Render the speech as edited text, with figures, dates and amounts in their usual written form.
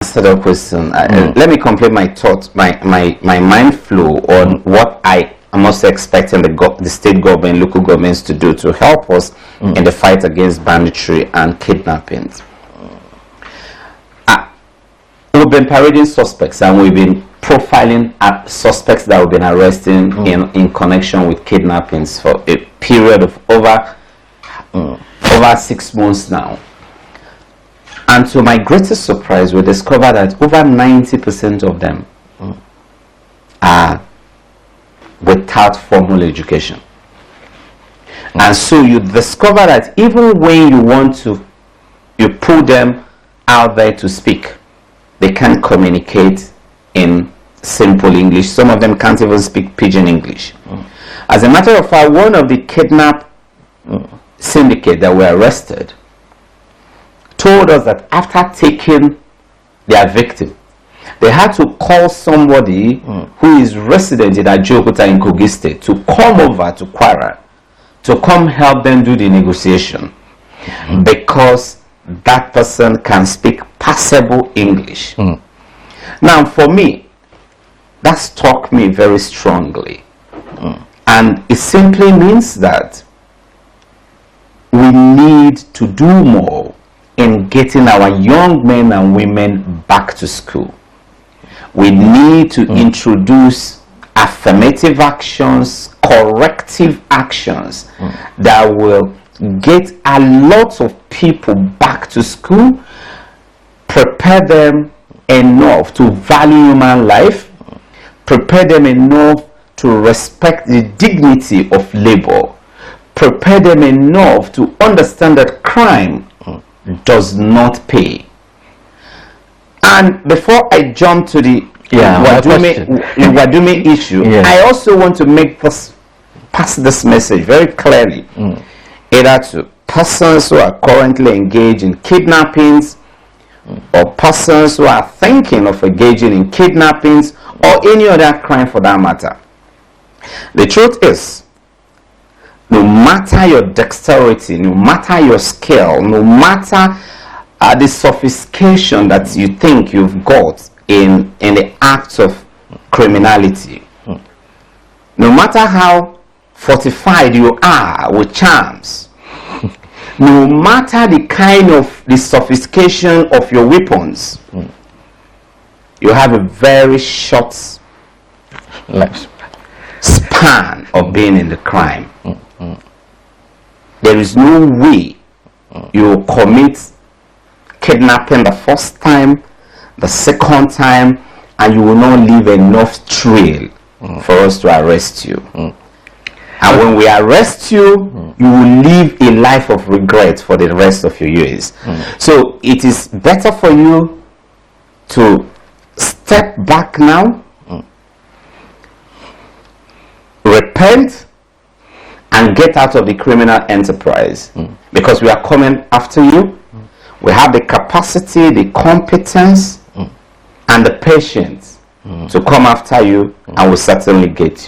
answer the question. Let me complete my thought, my mind flow on what I am also expecting the state government, local governments to do to help us in the fight against banditry and kidnappings. We've been parading suspects and we've been profiling suspects that we've been arresting in connection with kidnappings for a period of over 6 months now. And to my greatest surprise, we discovered that over 90% of them are without formal education. And so you discover that even when you pull them out there to speak, they can't communicate in simple English. Some of them can't even speak pidgin English. As a matter of fact, one of the kidnap syndicate that were arrested told us that after taking their victim, they had to call somebody who is resident in Ajokuta in Kogi State to come over to Kwara to come help them do the negotiation, because that person can speak passable English. Now, for me, that struck me very strongly, and it simply means that we need to do more in getting our young men and women back to school. We need to introduce affirmative actions, corrective actions that will get a lot of people back to school, prepare them enough to value human life, prepare them enough to respect the dignity of labor, prepare them enough to understand that crime does not pay. And before I jump to the Wadume issue, I also want to pass this message very clearly, either to persons who are currently engaged in kidnappings, or persons who are thinking of engaging in kidnappings, or any other crime for that matter. The truth is, no matter your dexterity, no matter your skill, no matter the sophistication that you think you've got in the act of criminality, no matter how fortified you are with charms, no matter the kind of the sophistication of your weapons, you have a very short span of being in the crime. There is no way you will commit kidnapping the first time, the second time, and you will not leave enough trail for us to arrest you. And when we arrest you, you will live a life of regret for the rest of your years. So it is better for you to step back now, repent, and get out of the criminal enterprise, because we are coming after you. We have the capacity, the competence, and the patience to come after you, and we'll certainly get you.